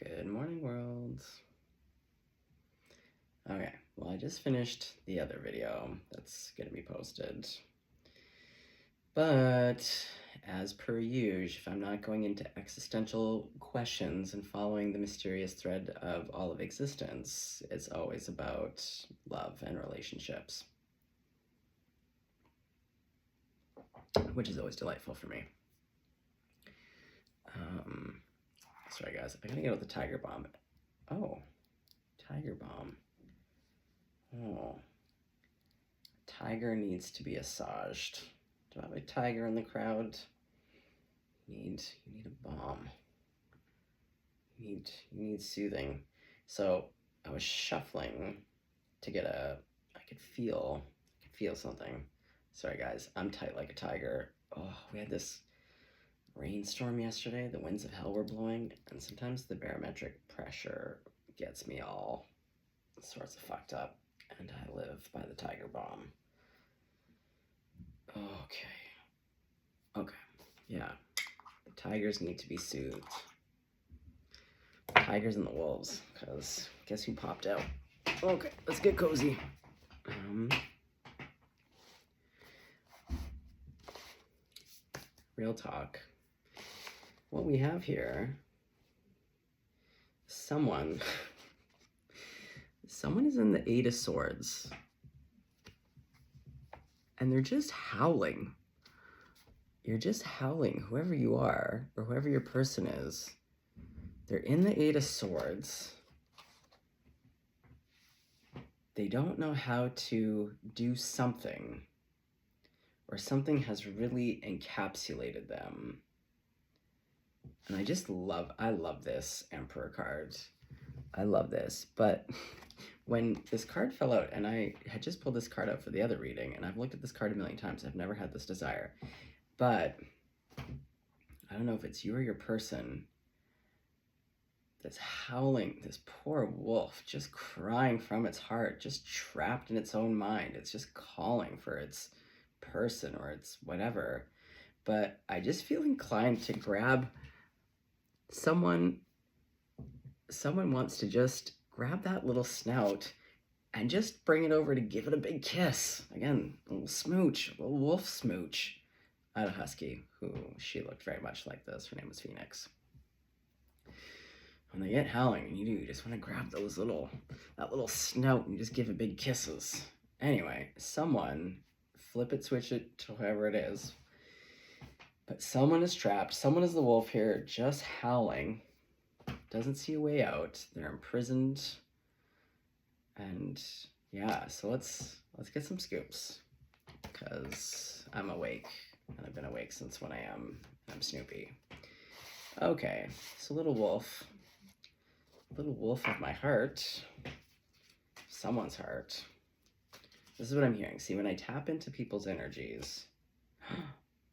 Good morning, world. Okay, well, I just finished the other video that's going to be posted. But as per usual, if I'm not going into existential questions and following the mysterious thread of all of existence, it's always about love and relationships, which is always delightful for me. Sorry guys, I gotta get out the tiger bomb. Oh, tiger bomb. Oh, tiger needs to be assaged. Do I have a tiger in the crowd? You need a bomb. You need soothing. So I was shuffling to get I could feel something. Sorry guys, I'm tight like a tiger. Oh, we had this rainstorm yesterday. The winds of hell were blowing, and sometimes the barometric pressure gets me all sorts of fucked up, and I live by the tiger bomb. Okay, yeah, the tigers need to be soothed. Tigers and the wolves, because guess who popped out? Okay, let's get cozy. Real talk. What we have here, someone is in the 8 of Swords, and they're just howling. You're just howling, whoever you are, or whoever your person is. They're in the 8 of Swords. They don't know how to do something, or something has really encapsulated them. And I love this Emperor card. I love this, but when this card fell out, and I had just pulled this card out for the other reading, and I've looked at this card a million times, I've never had this desire, but I don't know if it's you or your person that's howling, this poor wolf, just crying from its heart, just trapped in its own mind. It's just calling for its person or its whatever. But I just feel inclined to grab someone wants to just grab that little snout and just bring it over to give it a big kiss. Again, a little smooch, a little wolf smooch. I had a husky who, she looked very much like this. Her name was Phoenix. When they get howling, and you just want to grab that little snout and just give it big kisses. Anyway, someone, flip it, switch it to whoever it is, but someone is trapped. Someone is the wolf here, just howling. Doesn't see a way out. They're imprisoned. And yeah, so let's get some scoops, because I'm awake, and I've been awake since when I'm Snoopy. Okay, so little wolf of my heart, someone's heart. This is what I'm hearing. See, when I tap into people's energies,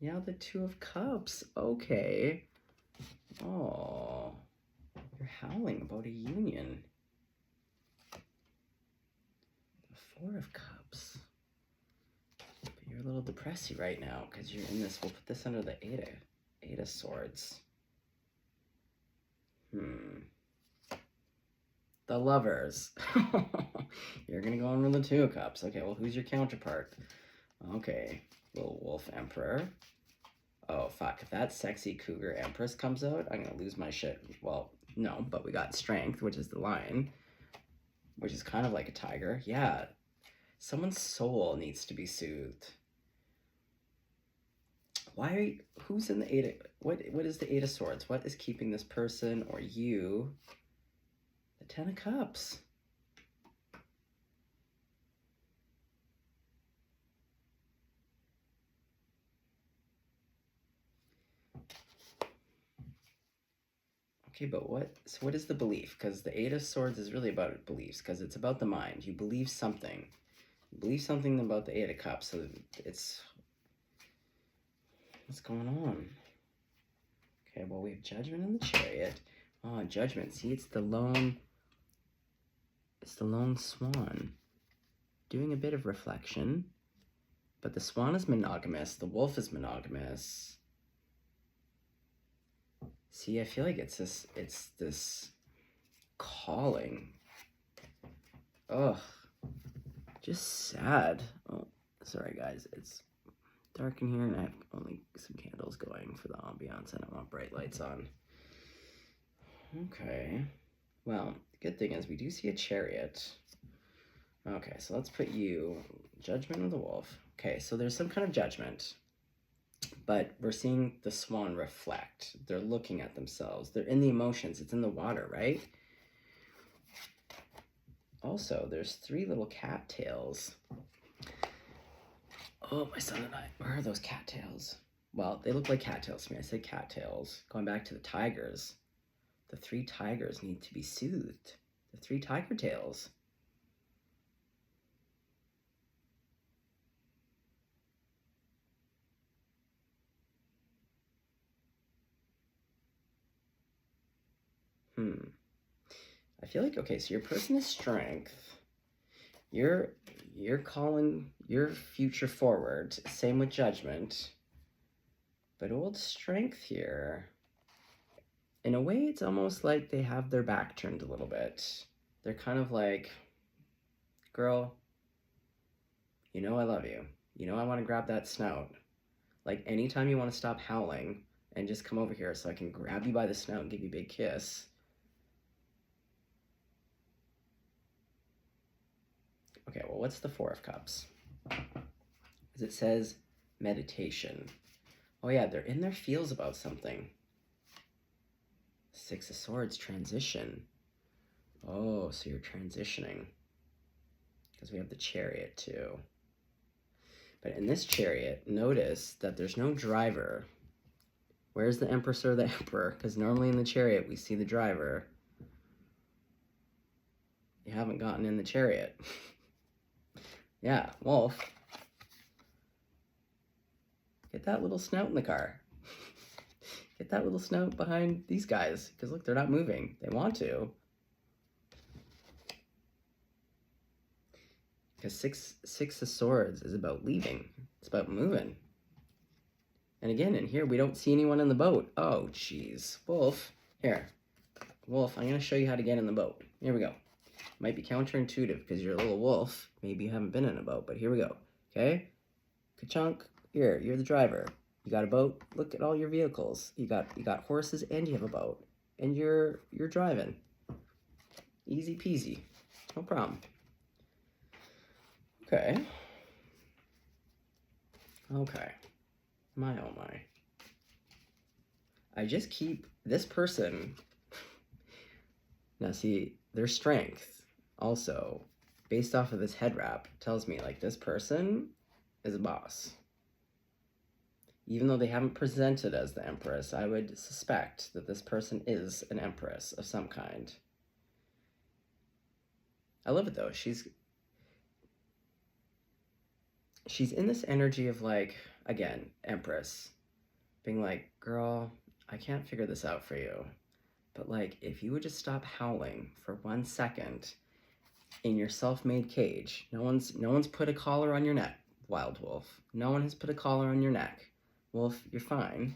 yeah, the 2 of Cups. Okay. Oh, you're howling about a union. The 4 of Cups. But you're a little depressy right now because you're in this. We'll put this under the 8 of Swords. The Lovers. You're gonna go in with the 2 of Cups. Okay, well, who's your counterpart? Okay, little wolf emperor. Oh, fuck. If that sexy cougar empress comes out, I'm gonna lose my shit. Well, no, but we got strength, which is the lion, which is kind of like a tiger. Yeah, someone's soul needs to be soothed. Who's in the 8 of, what is the 8 of Swords? What is keeping this person or you? The 10 of Cups. Okay, but what is the belief? Because the 8 of Swords is really about beliefs, because it's about the mind. You believe something. You believe something about the 8 of Cups, so it's... What's going on? Okay, well, we have Judgment in the Chariot. Oh, Judgment. See, it's the lone swan. Doing a bit of reflection. But the swan is monogamous. The wolf is monogamous. See, I feel like it's this calling. Ugh. Just sad. Oh, sorry guys, it's dark in here and I have only some candles going for the ambiance. I don't want bright lights on. Okay. Well, the good thing is we do see a chariot. Okay, so let's put you judgment of the wolf. Okay, so there's some kind of judgment, but we're seeing the swan reflect. They're looking at themselves. They're in the emotions. It's in the water, right? Also, there's 3 little cattails. Oh, my son and I. Where are those cattails? Well, they look like cattails to me. I said cattails. Going back to the tigers. The 3 tigers need to be soothed. The 3 tiger tails. I feel like, okay, so your person is strength. You're calling your future forward. Same with judgment. But old strength here, in a way, it's almost like they have their back turned a little bit. They're kind of like, girl, you know I love you. You know I want to grab that snout. Like, anytime you want to stop howling and just come over here so I can grab you by the snout and give you a big kiss. Okay, well, what's the 4 of Cups? As it says, meditation. Oh yeah, they're in their feels about something. 6 of Swords, transition. Oh, so you're transitioning. Because we have the Chariot too. But in this Chariot, notice that there's no driver. Where's the Empress or the Emperor? Because normally in the Chariot, we see the driver. You haven't gotten in the Chariot. Yeah, Wolf. Get that little snout in the car. Get that little snout behind these guys. Because look, they're not moving. They want to. Because six of Swords is about leaving. It's about moving. And again, in here, we don't see anyone in the boat. Oh, jeez. Wolf. Here. Wolf, I'm going to show you how to get in the boat. Here we go. Might be counterintuitive because you're a little wolf. Maybe you haven't been in a boat, but here we go. Okay? Ka-chunk. Here, you're the driver. You got a boat. Look at all your vehicles. You got horses and you have a boat. And you're driving. Easy peasy. No problem. Okay. Okay. My oh my. I just keep this person. Now see, their strength also, based off of this head wrap, tells me like this person is a boss. Even though they haven't presented as the Empress, I would suspect that this person is an Empress of some kind. I love it though. She's in this energy of like, again, Empress, being like, girl, I can't figure this out for you. But like, if you would just stop howling for 1 second in your self-made cage, no one's put a collar on your neck, Wild Wolf. No one has put a collar on your neck. Wolf, you're fine.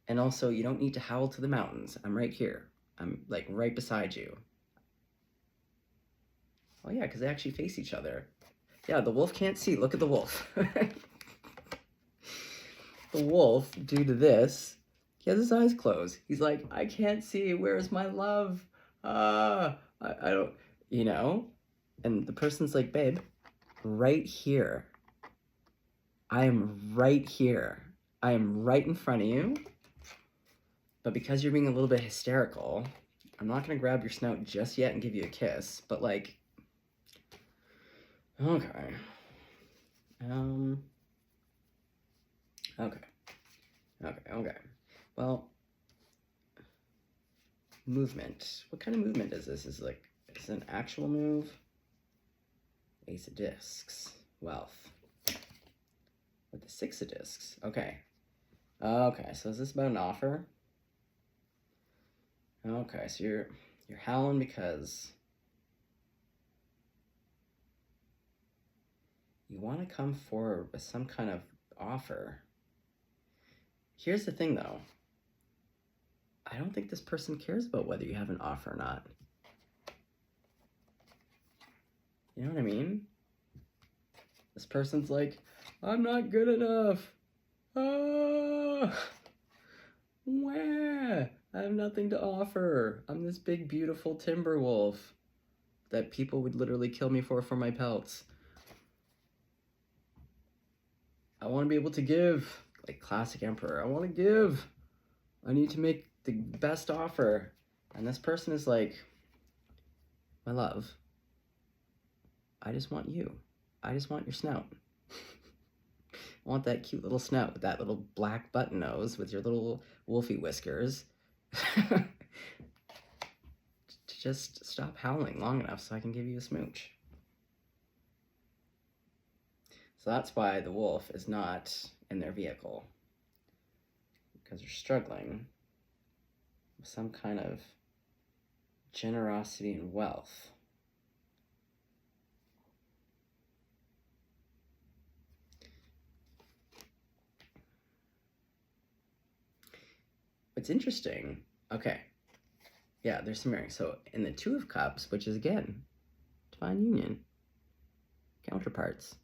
And also, you don't need to howl to the mountains. I'm right here. I'm like right beside you. Oh yeah, because they actually face each other. Yeah, the wolf can't see. Look at the wolf. The wolf, due to this, he has his eyes closed. He's like, I can't see. Where's my love? I don't, you know? And the person's like, babe, right here. I am right here. I am right in front of you. But because you're being a little bit hysterical, I'm not going to grab your snout just yet and give you a kiss. But like, okay. Okay. Well, movement. What kind of movement is this? Is it an actual move? Ace of Discs. Wealth. With the 6 of Discs. Okay. Okay, so is this about an offer? Okay, so you're howling because you want to come forward with some kind of offer. Here's the thing, though. I don't think this person cares about whether you have an offer or not. You know what I mean? This person's like, I'm not good enough. Ah, wah, I have nothing to offer. I'm this big, beautiful timber wolf that people would literally kill me for my pelts. I want to be able to give, like classic emperor. I want to give. I need to make the best offer. And this person is like, my love, I just want you. I just want your snout. I want that cute little snout with that little black button nose with your little wolfy whiskers. Just stop howling long enough so I can give you a smooch. So that's why the wolf is not in their vehicle, because they're struggling with some kind of generosity and wealth. What's interesting, okay, yeah, there's some mirroring. So in the Two of Cups, which is again, divine union, counterparts.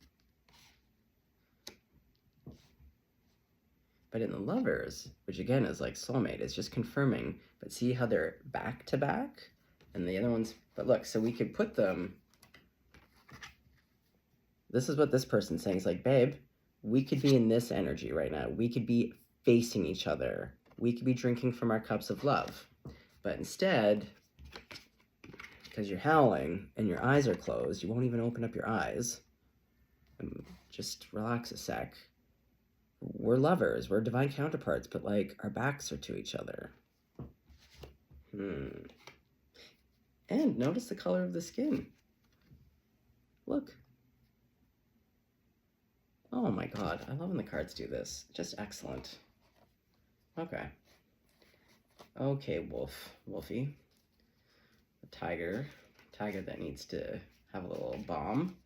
But in the Lovers, which again is like soulmate, is just confirming, but see how they're back to back? And the other ones, but look, so we could put them, this is what this person's saying. It's like, babe, we could be in this energy right now. We could be facing each other. We could be drinking from our cups of love. But instead, because you're howling and your eyes are closed, you won't even open up your eyes. Just relax a sec. We're lovers, we're divine counterparts, but like our backs are to each other. And notice the color of the skin. Look. Oh my god, I love when the cards do this. Just excellent. Okay. Okay, wolfie. A tiger that needs to have a little balm.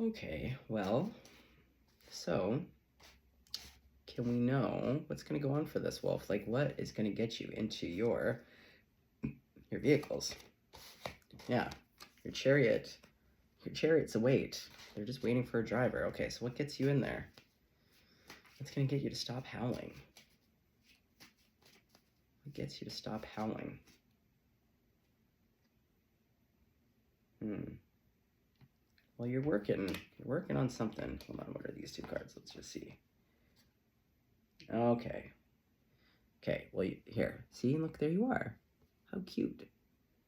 Okay, well, so can we know what's going to go on for this wolf? Like, what is going to get you into your vehicles? Yeah, your chariot's a wait. They're just waiting for a driver. Okay, so what gets you in there? What's going to get you to stop howling? What gets you to stop howling? Well, you're working on something. Hold on, what are these two cards? Let's just see. Okay, well, here, see, look, there you are. How cute.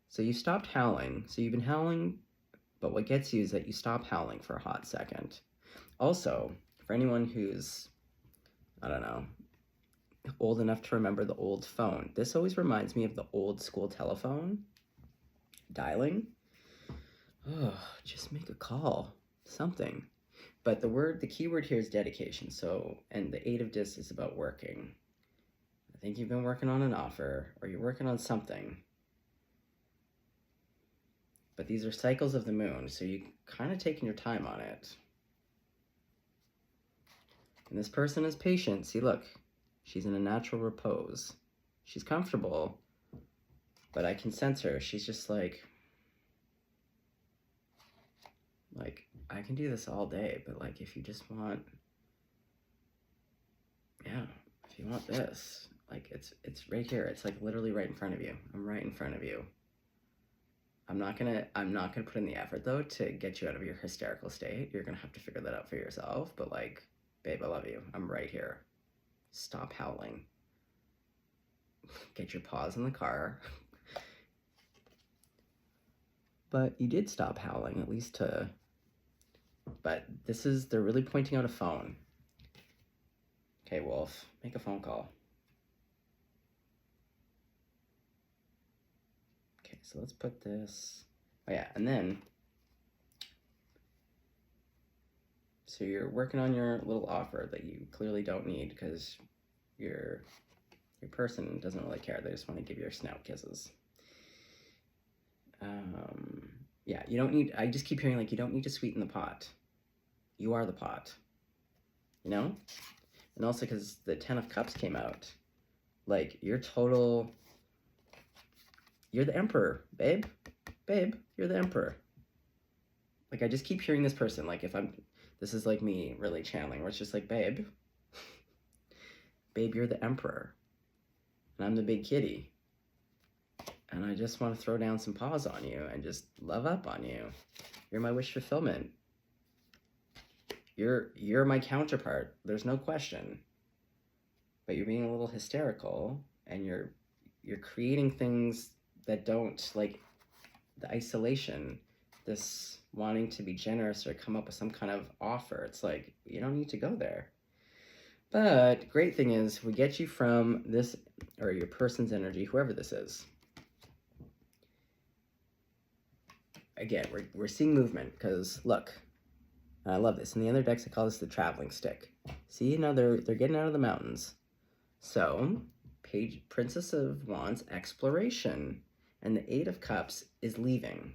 So you stopped howling. So you've been howling, but what gets you is that you stop howling for a hot second. Also, for anyone who's, I don't know, old enough to remember the old phone, this always reminds me of the old school telephone dialing. Oh, just make a call, something. But the keyword here is dedication. So, and the 8 of Discs is about working. I think you've been working on an offer, or you're working on something. But these are cycles of the moon, so you kind of taking your time on it. And this person is patient. See, look, she's in a natural repose. She's comfortable, but I can sense her. She's just like, I can do this all day, but like, if you just want, yeah, if you want this, like, it's right here. It's like literally right in front of you. I'm right in front of you. I'm not gonna put in the effort though to get you out of your hysterical state. You're gonna have to figure that out for yourself. But like, babe, I love you. I'm right here. Stop howling. Get your paws in the car. But you did stop howling, at least to, but they're really pointing out a phone. Okay, wolf, make a phone call. Okay, so let's put this, oh yeah, and then, so you're working on your little offer that you clearly don't need because your person doesn't really care. They just want to give your snout kisses. Yeah, you don't need, I just keep hearing like, you don't need to sweeten the pot. You are the pot, you know? And also because the 10 of Cups came out, like, you're the emperor, babe. Babe, you're the emperor. Like, I just keep hearing this person, like, if I'm, this is like me really channeling, where it's just like, babe, you're the emperor, and I'm the big kitty, and I just want to throw down some paws on you and just love up on you. You're my wish fulfillment. You're my counterpart. There's no question. But you're being a little hysterical, and you're creating things that don't, like, the isolation, this wanting to be generous or come up with some kind of offer. It's like, you don't need to go there. But great thing is, we get you from this, or your person's energy, whoever this is. Again, we're seeing movement, because look, I love this. In the other decks, I call this the traveling stick. See, now they're getting out of the mountains. So, Princess of Wands, exploration. And the Eight of Cups is leaving.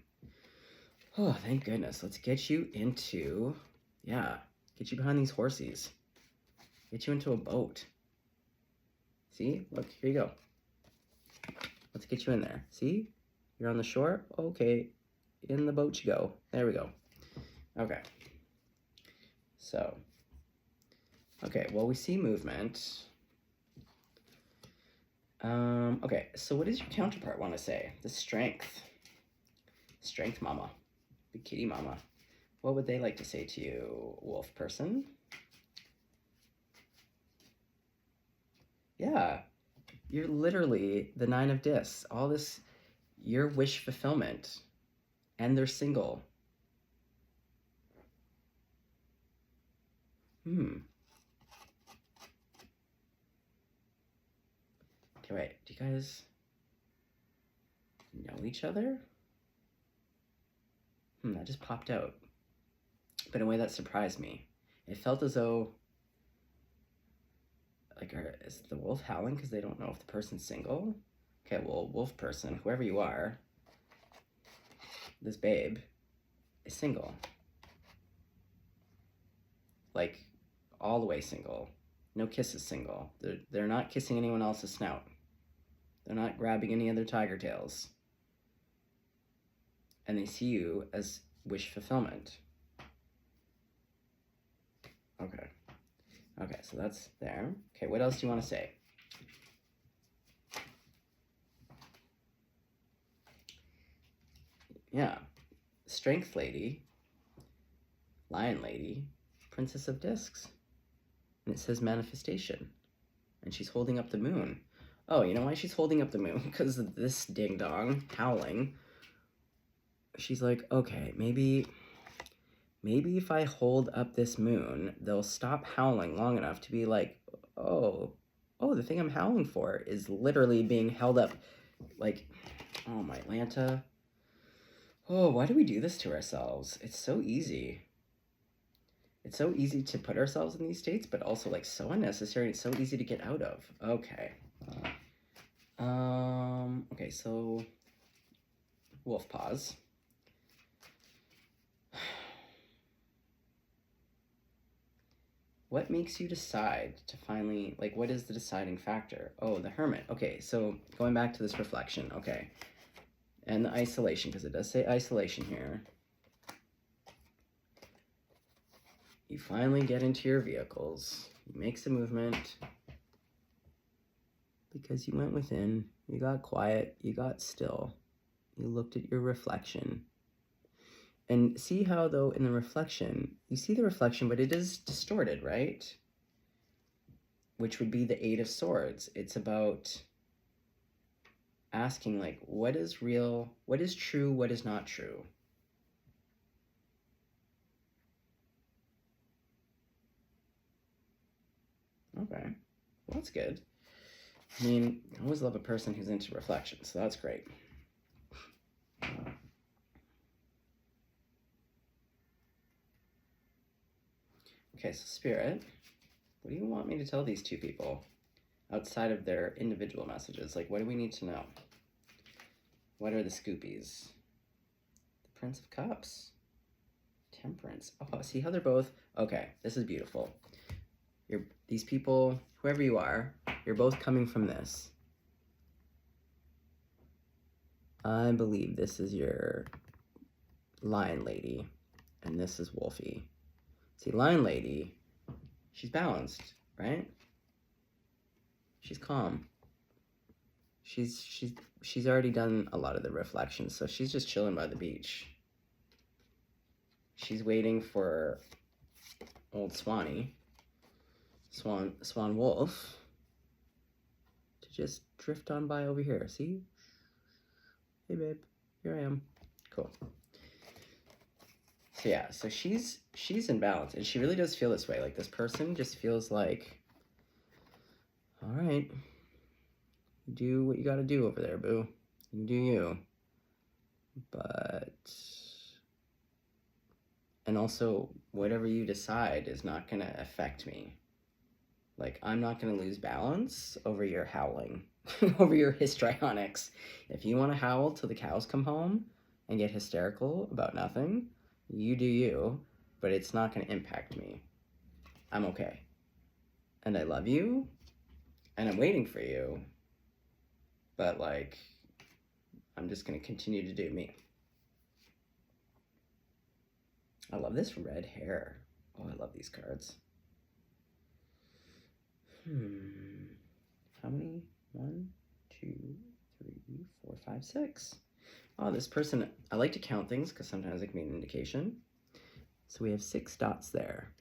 Oh, thank goodness. Let's get you into, yeah, get you behind these horsies. Get you into a boat. See? Look, here you go. Let's get you in there. See? You're on the shore? Okay. In the boat you go. There we go. Okay. So, okay, well, we see movement. Okay, so what does your counterpart want to say? The strength. Strength mama. The kitty mama. What would they like to say to you, wolf person? Yeah, you're literally the Nine of Discs. All this, your wish fulfillment. And they're single. Okay, wait, do you guys know each other? That just popped out. But in a way that surprised me. It felt as though, like, is the wolf howling because they don't know if the person's single? Okay, well, wolf person, whoever you are, this babe is single. Like, all the way single. No kisses single. They're not kissing anyone else's snout. They're not grabbing any other tiger tails. And they see you as wish fulfillment. Okay. Okay, so that's there. Okay, what else do you want to say? Yeah. Strength lady. Lion lady. Princess of Discs. And it says manifestation. And she's holding up the moon. Oh, you know why she's holding up the moon? Because of this ding-dong howling. She's like, okay, maybe if I hold up this moon, they'll stop howling long enough to be like, oh, the thing I'm howling for is literally being held up. Like, oh, my Atlanta. Oh, why do we do this to ourselves? It's so easy. It's so easy to put ourselves in these states, but also, like, so unnecessary. It's so easy to get out of. Okay. Okay, so wolf paws. What makes you decide to finally, like, what is the deciding factor? Oh, the hermit. Okay, so going back to this reflection, okay. And the isolation, because it does say isolation here. You finally get into your vehicles. You make some movement. Because you went within. You got quiet. You got still. You looked at your reflection. And see how, though, in the reflection, you see the reflection, but it is distorted, right? Which would be the Eight of Swords. It's about asking, like, what is real, what is true, what is not true? Okay, well, that's good. I mean, I always love a person who's into reflection, so that's great. Okay, so Spirit, what do you want me to tell these two people outside of their individual messages? Like, what do we need to know? What are the scoopies? The Prince of Cups. Temperance. Oh, see how they're both... Okay, this is beautiful. These people, whoever you are, you're both coming from this. I believe this is your lion lady. and this is Wolfie. See, Lion Lady, she's balanced, right? She's calm. She's already done a lot of the reflections, so she's just chilling by the beach. She's waiting for old Swan Wolf to just drift on by over here. See? Hey babe, here I am. Cool. So yeah, so she's in balance, and she really does feel this way. Like, this person just feels like, all right, do what you got to do over there, boo. You do you. But, and also, whatever you decide is not going to affect me. Like, I'm not going to lose balance over your howling, over your histrionics. If you want to howl till the cows come home and get hysterical about nothing, you do you, but it's not going to impact me. I'm okay. And I love you, and I'm waiting for you, but, like, I'm just going to continue to do me. I love this red hair. Oh, I love these cards. How many? 1, 2, 3, 4, 5, 6. Oh, this person, I like to count things because sometimes it can be an indication. So we have 6 dots there.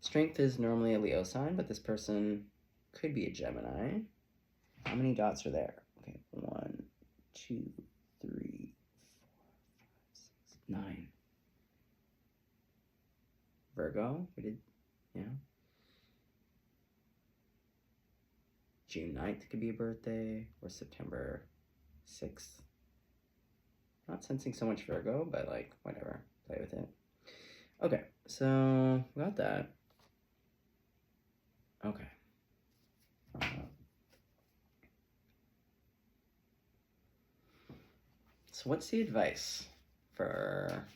Strength is normally a Leo sign, but this person could be a Gemini. How many dots are there? Okay, 1, 2, 3, 4, 5, 6, 9. Virgo, we did, yeah. June 9th could be a birthday, or September 6th. Not sensing so much Virgo, but, like, whatever, play with it. Okay, so we got that. Okay. So what's the advice for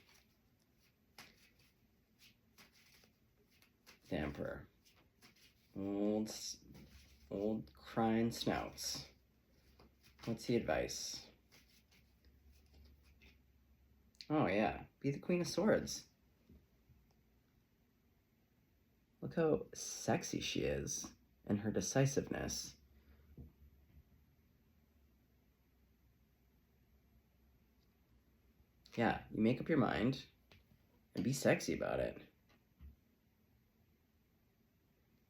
the Emperor? Old crying snouts. What's the advice? Oh yeah, be the Queen of Swords. Look how sexy she is and her decisiveness. Yeah, you make up your mind and be sexy about it.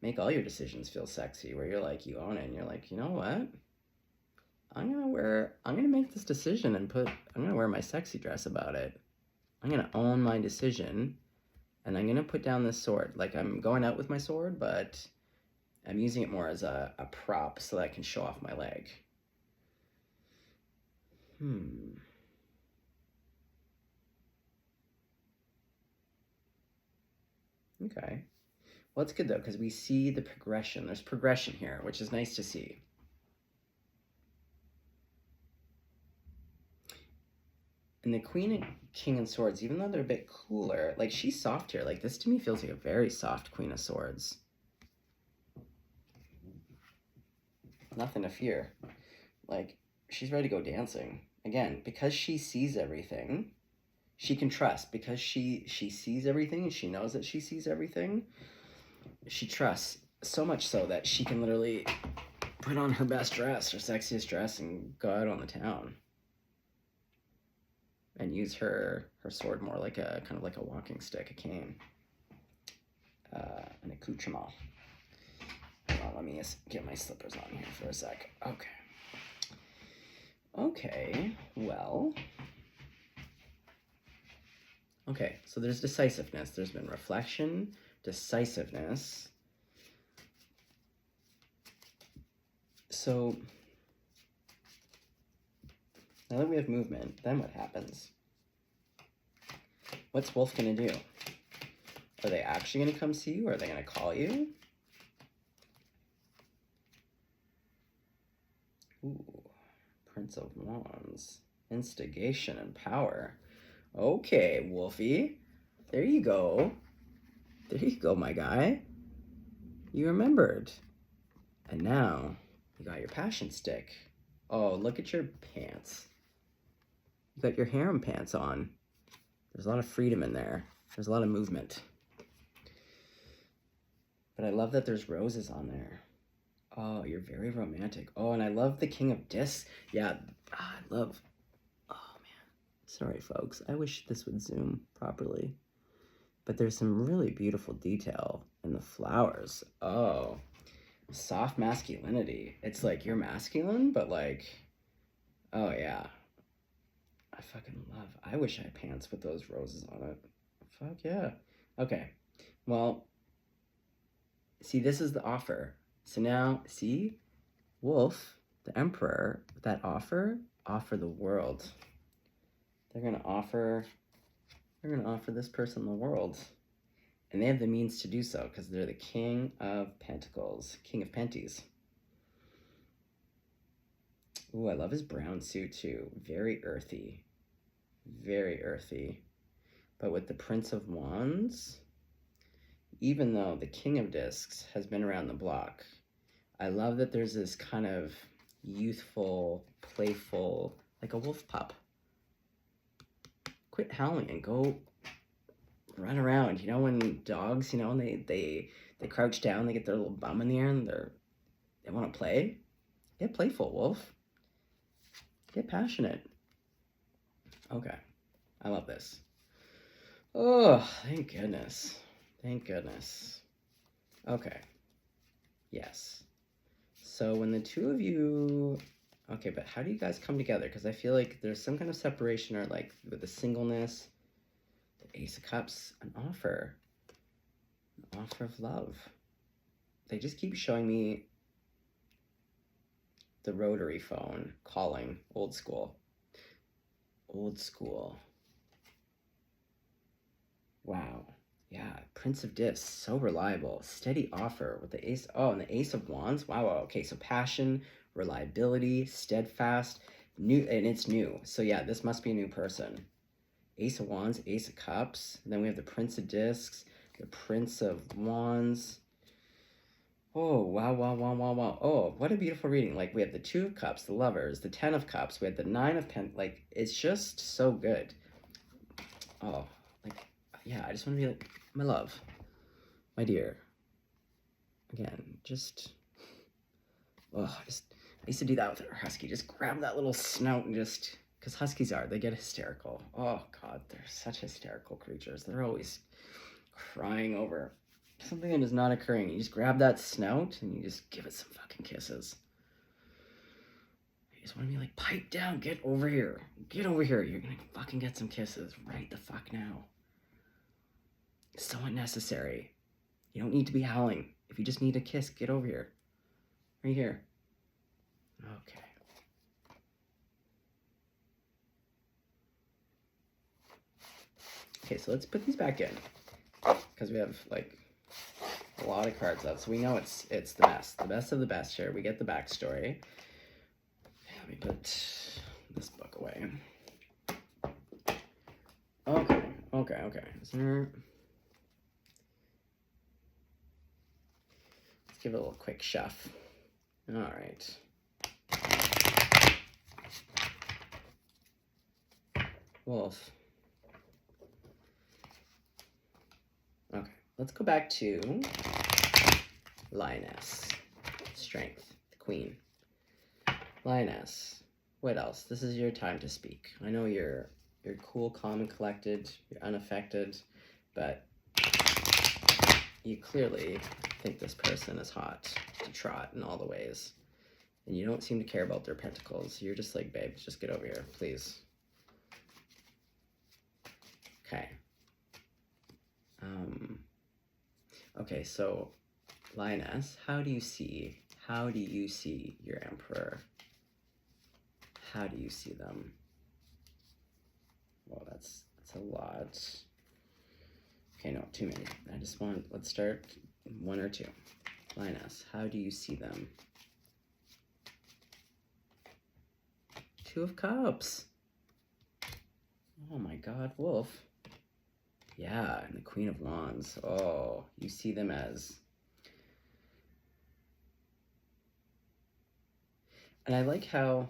Make all your decisions feel sexy, where you're like, you own it, and you're like, you know what? I'm gonna make this decision and I'm gonna wear my sexy dress about it. I'm gonna own my decision, and I'm gonna put down this sword. Like, I'm going out with my sword, but I'm using it more as a prop so that I can show off my leg. Okay. Well, it's good, though, because we see the progression. There's progression here, which is nice to see. And the Queen and King and Swords, even though they're a bit cooler, like, she's soft here. Like, this to me feels like a very soft Queen of Swords. Nothing to fear. Like, she's ready to go dancing. Again, because she sees everything, she can trust. Because she sees everything and she knows that she sees everything, she trusts so much so that she can literally put on her best dress, her sexiest dress, and go out on the town. And use her sword more like a kind of like a walking stick, a cane, an accoutrement. Hold on, let me get my slippers on here for a sec. Okay, well, okay, so there's decisiveness. There's been reflection, decisiveness. So now that we have movement, then what happens? What's Wolf gonna do? Are they actually gonna come see you, or are they gonna call you? Ooh, Prince of Wands. Instigation and power. Okay, Wolfie. There you go. There you go, my guy. You remembered. And now, you got your passion stick. Oh, look at your pants. You got your harem pants on. There's a lot of freedom in there. There's a lot of movement. But I love that there's roses on there. Oh, you're very romantic. Oh, and I love the King of Discs. Yeah, I love... Oh, man. Sorry, folks. I wish this would zoom properly. But there's some really beautiful detail in the flowers. Oh, soft masculinity. It's like you're masculine, but like... Oh, yeah. I fucking love... I wish I had pants with those roses on it. Fuck yeah. Okay. Well, see, this is the offer. So now, see? Wolf, the emperor, that offer the world. They're gonna offer this person the world. And they have the means to do so, because they're the King of Pentacles. King of Penties. Ooh, I love his brown suit too. Very earthy. Very earthy. But with the Prince of Wands, even though the King of Discs has been around the block, I love that there's this kind of youthful, playful, like a wolf pup. Quit howling and go run around. You know, when dogs, you know, they crouch down, they get their little bum in the air and they want to play. Get playful, wolf. Get passionate. Okay. I love this. Oh, thank goodness. Thank goodness. Okay. Yes. So when the two of you... Okay, but how do you guys come together? Because I feel like there's some kind of separation, or like with the singleness, the Ace of Cups, an offer of love. They just keep showing me the rotary phone calling, old school. Old school. Wow. Yeah, Prince of Discs, so reliable. Steady offer with the Ace. Oh, and the Ace of Wands. Wow. Okay, so passion, reliability, steadfast, new, and it's new. So yeah, this must be a new person. Ace of Wands, Ace of Cups. And then we have the Prince of Discs, the Prince of Wands. Oh, wow, wow, wow, wow, wow. Oh, what a beautiful reading. Like, we have the Two of Cups, the Lovers, the Ten of Cups. We have the Nine of Pentacles. Like, it's just so good. Oh, like, yeah, I just want to be like, my love, my dear. Again, just, oh, I used to do that with our husky. Just grab that little snout and just, because huskies they get hysterical. Oh, God, they're such hysterical creatures. They're always crying over something that is not occurring. You just grab that snout and you just give it some fucking kisses. You just want to be like, pipe down, get over here. Get over here. You're going to fucking get some kisses right the fuck now. It's so unnecessary. You don't need to be howling. If you just need a kiss, get over here. Right here. Okay. Okay, so let's put these back in. Because we have, like, a lot of cards left. So we know it's the best. The best of the best here. We get the backstory. Let me put this book away. Okay. Is there... Give it a little quick shuff. All right. Wolf. Okay, let's go back to Lioness. Strength, the queen. Lioness, what else? This is your time to speak. I know you're cool, calm, and collected. You're unaffected, but you clearly think this person is hot to trot in all the ways. And you don't seem to care about their pentacles. You're just like, babe, just get over here, please. Okay. Okay, so Lioness, how do you see your emperor? How do you see them? Well, that's a lot. Okay, no, too many. Let's start one or two. Lioness, how do you see them? Two of Cups. Oh my God, Wolf. Yeah, and the Queen of Wands. Oh, you see them as... And I like how...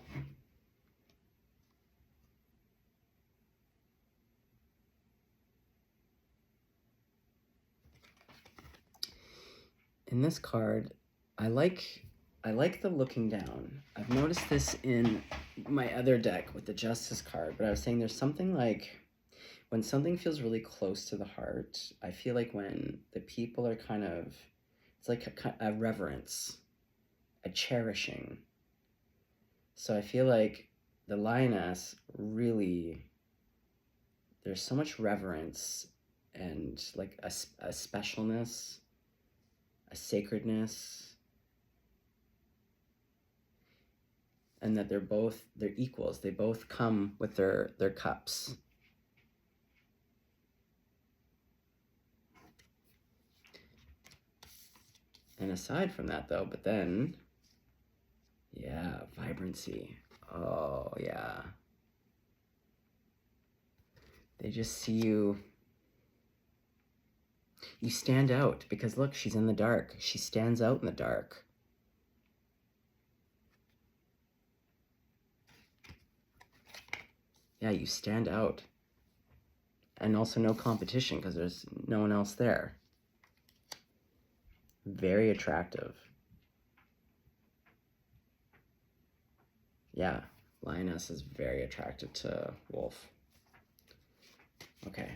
in this card, I like the looking down. I've noticed this in my other deck with the Justice card, but I was saying there's something like when something feels really close to the heart, I feel like when the people are kind of, it's like a reverence, a cherishing. So I feel like the Lioness really, there's so much reverence and like a specialness, a sacredness, and that they're equals. They both come with their cups. And aside from that though, but then, yeah, vibrancy. Oh yeah. They just see you. You stand out because look, she's in the dark. She stands out in the dark. Yeah, you stand out. And also no competition because there's no one else there. Very attractive. Yeah, Lioness is very attracted to Wolf. Okay.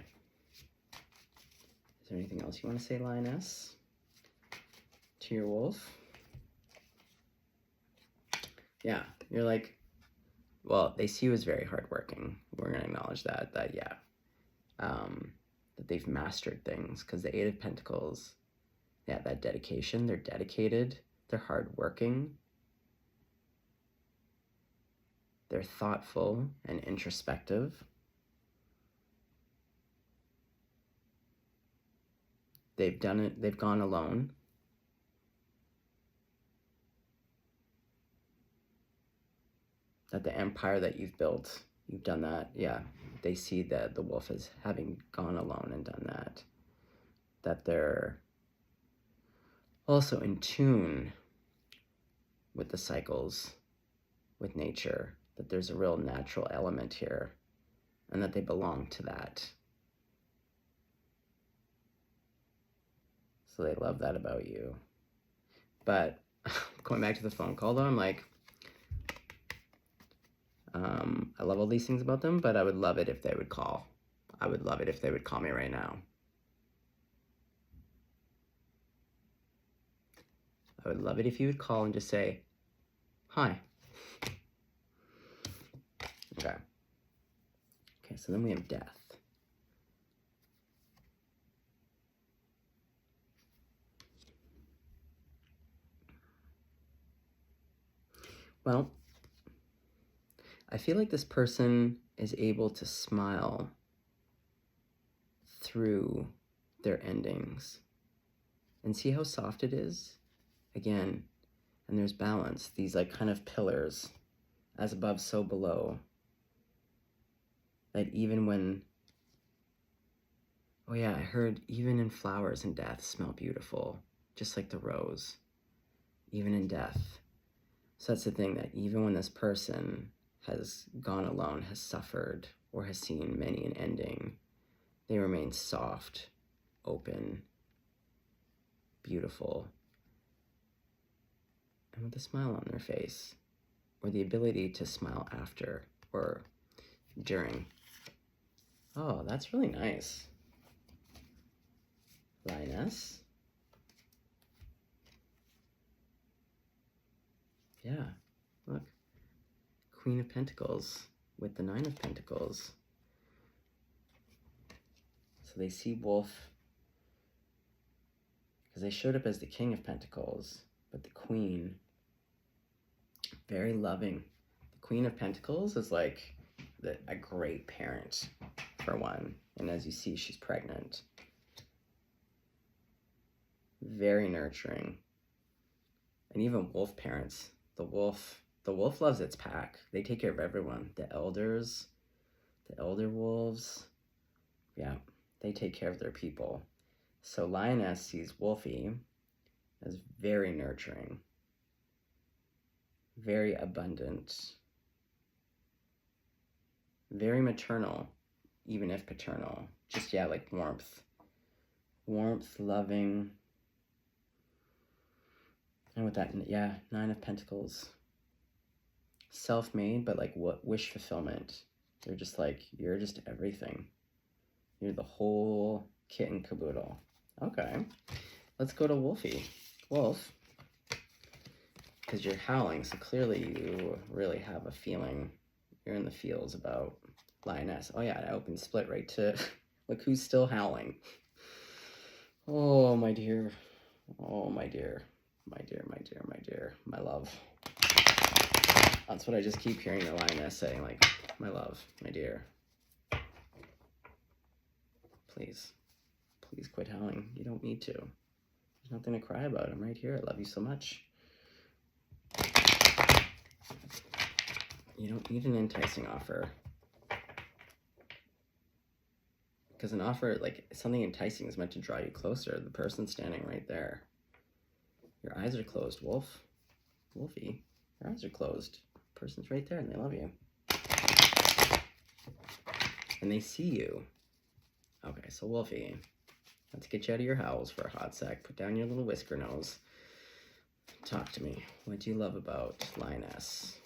Is there anything else you want to say, Lioness? To your Wolf? Yeah, you're like, well, they see you as very hardworking. We're going to acknowledge that, yeah. That they've mastered things because the Eight of Pentacles, yeah, that dedication, they're dedicated, they're hardworking, they're thoughtful and introspective. They've done it, they've gone alone. That the empire that you've built, you've done that, yeah. They see that the Wolf as having gone alone and done that. That they're also in tune with the cycles, with nature, that there's a real natural element here, and that they belong to that. So they love that about you. But going back to the phone call though, I'm like, I love all these things about them, but I would love it if they would call. I would love it if they would call me right now. I would love it if you would call and just say, hi. Okay. Okay, so then we have death. Well, I feel like this person is able to smile through their endings. And see how soft it is? Again, and there's balance. These like kind of pillars, as above, so below. That even when, oh yeah, I heard even in flowers and death smell beautiful, just like the rose, even in death. So that's the thing, that even when this person has gone alone, has suffered, or has seen many an ending, they remain soft, open, beautiful, and with a smile on their face, or the ability to smile after or during. Oh, that's really nice. Lioness. Yeah, look. Queen of Pentacles with the Nine of Pentacles. So they see Wolf, because they showed up as the King of Pentacles, but the Queen, very loving. The Queen of Pentacles is like a great parent, for one. And as you see, she's pregnant. Very nurturing. And even wolf parents. The wolf loves its pack. They take care of everyone. The elders, the elder wolves, yeah, they take care of their people. So Lioness sees Wolfie as very nurturing, very abundant, very maternal, even if paternal. Just, yeah, like warmth. Warmth, loving. And with that, yeah, 9 of Pentacles. Self-made, but like what wish fulfillment. They're just like, you're just everything. You're the whole kit and caboodle. Okay, let's go to Wolfie. Wolf, because you're howling, so clearly you really have a feeling. You're in the feels about Lioness. Oh yeah, I opened split right to, look who's still howling. Oh, my dear. Oh, my dear. My dear, my dear, my dear. My love. That's what I just keep hearing the Lioness saying, like, my love, my dear. Please. Please quit howling. You don't need to. There's nothing to cry about. I'm right here. I love you so much. You don't need an enticing offer. Because an offer, like, something enticing is meant to draw you closer. The person's standing right there. Your eyes are closed, Wolf. Wolfie, your eyes are closed. The person's right there and they love you. And they see you. Okay, so Wolfie, let's get you out of your howls for a hot sec. Put down your little whisker nose. Talk to me. What do you love about Lioness?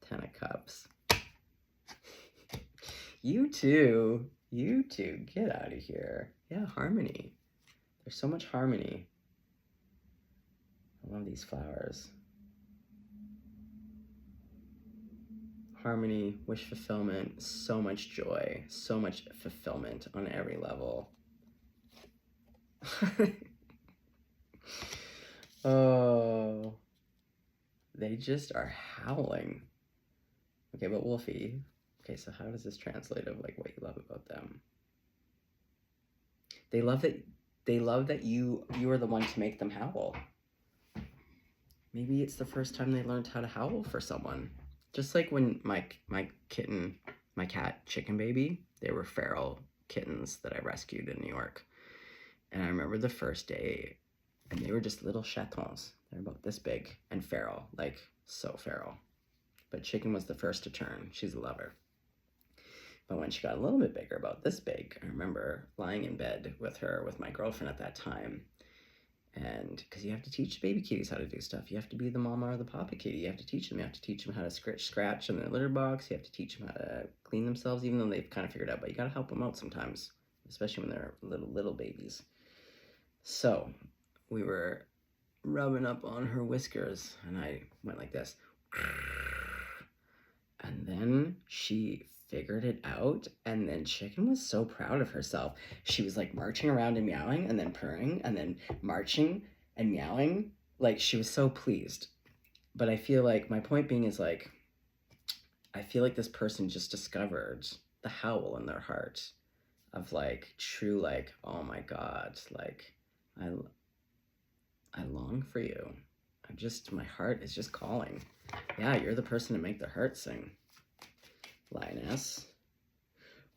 10 of Cups. You two, get out of here. Yeah, harmony. There's so much harmony. I love these flowers. Harmony, wish fulfillment, so much joy, so much fulfillment on every level. Oh, they just are howling. Okay, but Wolfie, okay, so how does this translate of like what you love about them? They love that you are the one to make them howl. Maybe it's the first time they learned how to howl for someone. Just like when my cat Chicken Baby, they were feral kittens that I rescued in New York. And I remember the first day, and they were just little chatons. They're about this big and feral, like so feral. But Chicken was the first to turn. She's a lover. But when she got a little bit bigger, about this big, I remember lying in bed with her, with my girlfriend at that time. And because you have to teach baby kitties how to do stuff. You have to be the mama or the papa kitty. You have to teach them. You have to teach them how to scratch in their litter box. You have to teach them how to clean themselves, even though they've kind of figured it out. But you got to help them out sometimes, especially when they're little babies. So we were rubbing up on her whiskers, and I went like this. And then she figured it out, and then Chicken was so proud of herself. She was like marching around and meowing, and then purring, and then marching and meowing. Like, she was so pleased. But I feel like, my point being is like, I feel like this person just discovered the howl in their heart of like true, like, oh my God, like I long for you. My heart is just calling. Yeah, you're the person to make their heart sing. Lioness.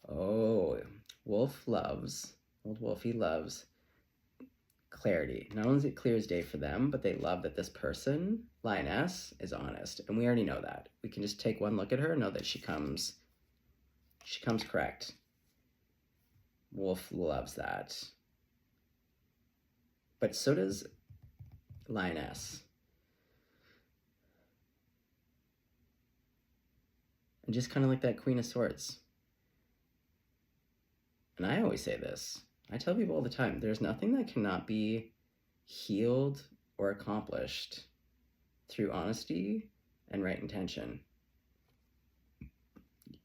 Oh, old Wolfie loves clarity. Not only is it clear as day for them, but they love that this person, Lioness, is honest. And we already know that. We can just take one look at her and know that she comes correct. Wolf loves that. But so does Lioness. And just kind of like that Queen of Swords. And I always say this. I tell people all the time, there's nothing that cannot be healed or accomplished through honesty and right intention.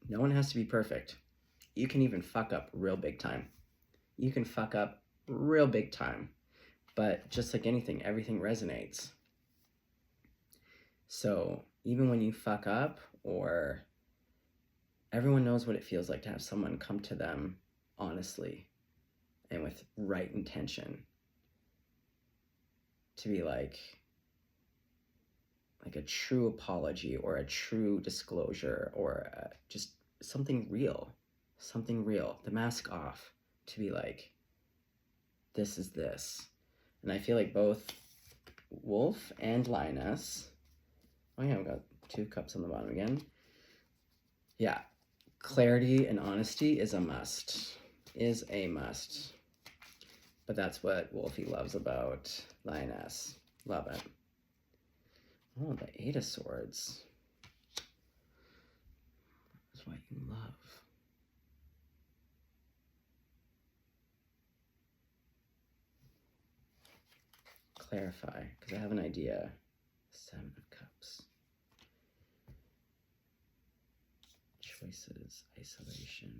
No one has to be perfect. You can even fuck up real big time. You can fuck up real big time. But just like anything, everything resonates. So even when you fuck up, or everyone knows what it feels like to have someone come to them honestly and with right intention, to be like a true apology or a true disclosure, or just something real, the mask off, to be like, this is this. And I feel like both Wolf and Lioness, oh yeah, we got 2 cups on the bottom again. Yeah, clarity and honesty is a must. But that's what Wolfie loves about Lioness. Love it. Oh, the Eight of Swords. That's what you love. Clarify, because I have an idea. Seven of Cups. Choices, isolation.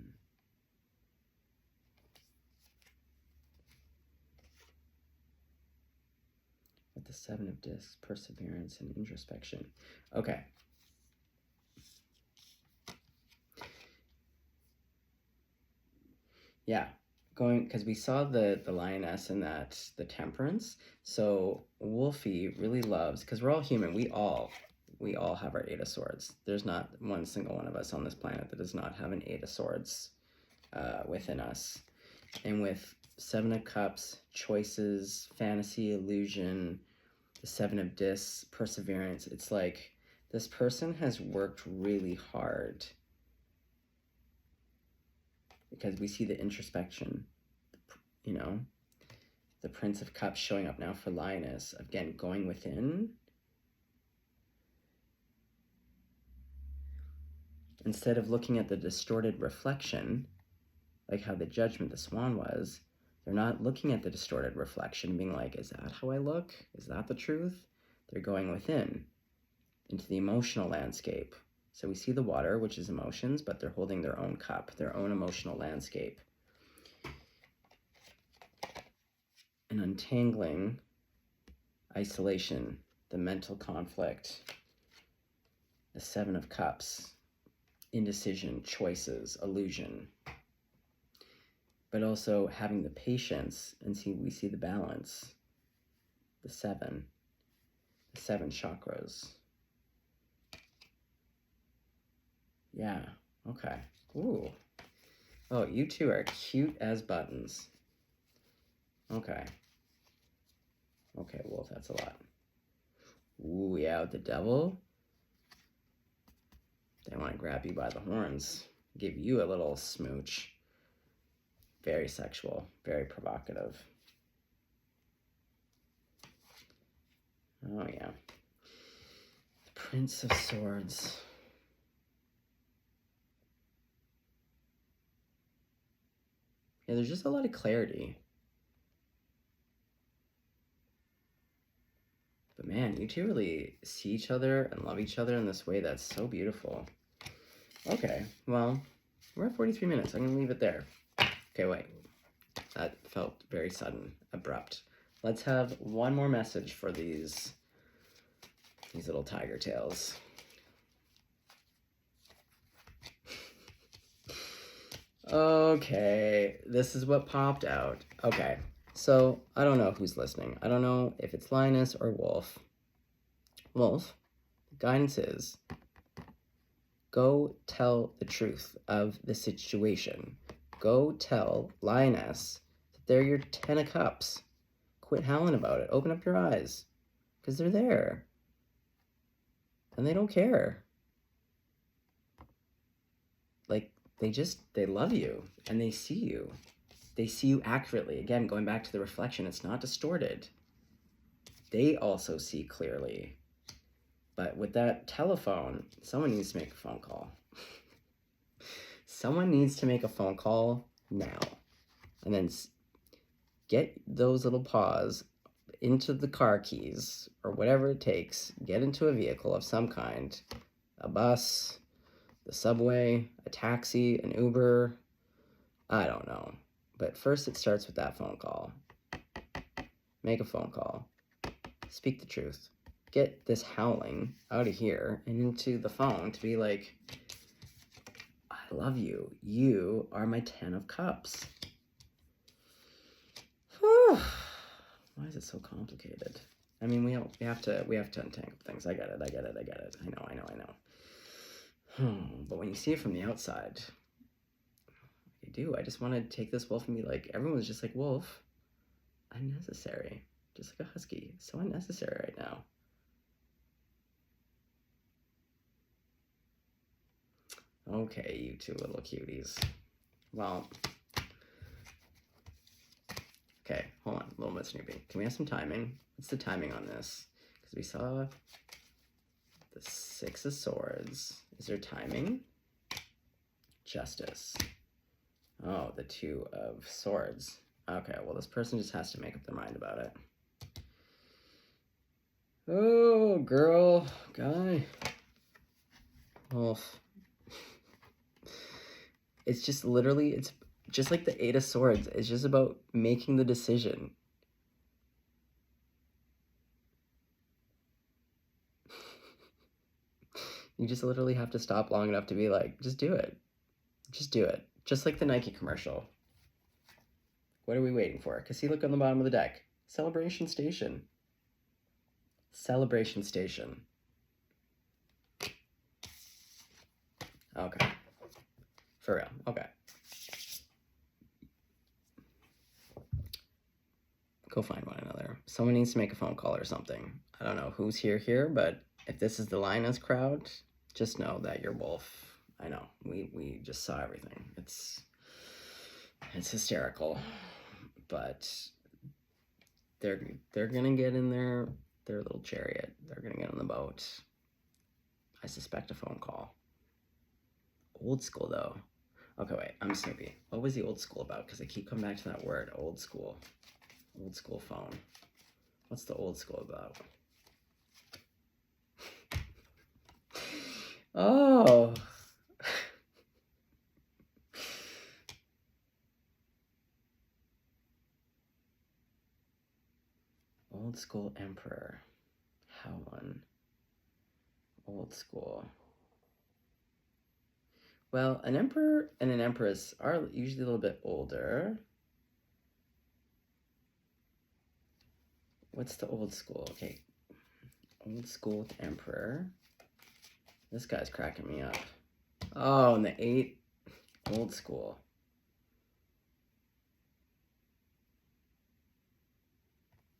With the Seven of Discs, perseverance and introspection. Okay. Yeah, going, because we saw the Lioness and that the Temperance. So Wolfie really loves, because we're all human. We all have our Eight of Swords. There's not one single one of us on this planet that does not have an Eight of Swords within us. And with Seven of Cups, choices, fantasy, illusion, the Seven of Discs, perseverance, it's like this person has worked really hard, because we see the introspection, you know, the Prince of Cups showing up now for Lioness, again, going within. Instead of looking at the distorted reflection, like how the Judgment, the Swan was, they're not looking at the distorted reflection being like, is that how I look? Is that the truth? They're going within, into the emotional landscape. So we see the water, which is emotions, but they're holding their own cup, their own emotional landscape. And untangling isolation, the mental conflict, the Seven of Cups, indecision, choices, illusion. But also having the patience, and we see the balance, the seven chakras. Yeah, okay. Ooh. Oh, you two are cute as buttons. Okay. Okay, Wolf, that's a lot. Ooh, yeah, with the Devil. They want to grab you by the horns. Give you a little smooch. Very sexual, very provocative. Oh, yeah. The Prince of Swords. Yeah, there's just a lot of clarity. But man, you two really see each other and love each other in this way that's so beautiful. Okay, well, we're at 43 minutes. I'm going to leave it there. Okay, wait. That felt very sudden, abrupt. Let's have one more message for these little tiger tails. Okay, this is what popped out. Okay, so I don't know who's listening. I don't know if it's Lioness or Wolf. Wolf, the guidance is go tell the truth of the situation. Go tell Lioness that they're your 10 of Cups. Quit howling about it. Open up your eyes, because they're there. And they don't care. Like, they love you, and they see you. They see you accurately. Again, going back to the reflection, it's not distorted. They also see clearly. But with that telephone, someone needs to make a phone call. Someone needs to make a phone call now. And then get those little paws into the car keys, or whatever it takes. Get into a vehicle of some kind. A bus, the subway, a taxi, an Uber. I don't know. But first it starts with that phone call. Make a phone call. Speak the truth. Get this howling out of here and into the phone to be like, I love you. You are my 10 of Cups. Whew. Why is it so complicated? I mean, we have to untangle things. I get it. I know. But when you see it from the outside, I do. I just want to take this wolf and be like, everyone was just like, Wolf, unnecessary. Just like a husky. So unnecessary right now. Okay, you two little cuties. Well, Okay, hold on. A little bit Snoopy. Can we have some timing? What's the timing on this? Because we saw the 6 of Swords. Is there timing? Justice. Oh, the 2 of Swords. Okay, well, this person just has to make up their mind about it. Oh, girl, guy, wolf. It's just literally, it's just like the 8 of Swords. It's just about making the decision. You just literally have to stop long enough to be like, just do it. Just do it. Just like the Nike commercial. What are we waiting for? Because see, look on the bottom of the deck. Celebration Station. Celebration Station. Okay. For real. Okay. Go find one another. Someone needs to make a phone call or something. I don't know who's here, but if this is the Lioness crowd, just know that you're wolf. I know. We just saw everything. It's hysterical. But they're gonna get in their little chariot. They're gonna get on the boat. I suspect a phone call. Old school though. Okay, wait, I'm Snoopy. What was the old school about? Because I keep coming back to that word, old school. Old school phone. What's the old school about? Oh. Old school emperor. Howlin. Old school. Well, an emperor and an empress are usually a little bit older. What's the old school? Okay. Old school with emperor. This guy's cracking me up. Oh, and the 8. Old school.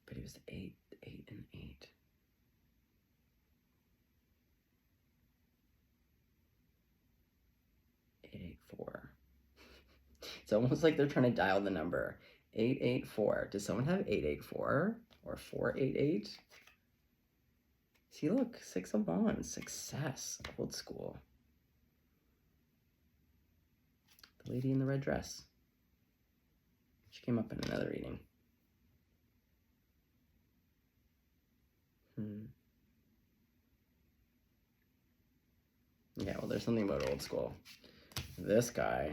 But he was the 8 and 8. 884. It's almost like they're trying to dial the number. 884. Does someone have 884 or 488? See, look, 6 of Wands. Success. Old school. The lady in the red dress. She came up in another reading. Yeah, well, there's something about old school. This guy,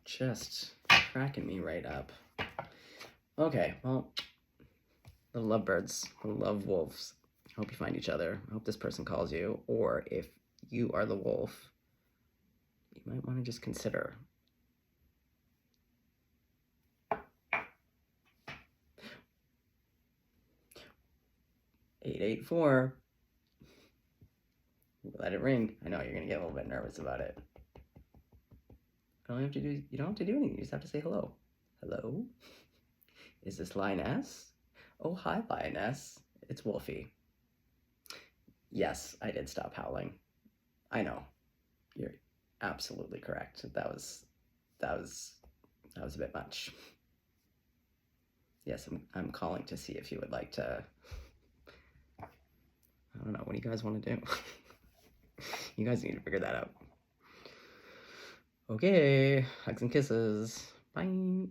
just cracking me right up. Okay, well, little lovebirds, little love wolves. I hope you find each other. I hope this person calls you. Or if you are the wolf, you might want to just consider. $884. Let it ring. I know you're gonna get a little bit nervous about it. You don't have to do anything. You just have to say hello. Hello? Is this Lioness? Oh, hi, Lioness. It's Wolfie. Yes, I did stop howling. I know. You're absolutely correct. That was a bit much. Yes, I'm calling to see if you would like to. I don't know. What do you guys want to do? You guys need to figure that out. Okay, hugs and kisses. Bye.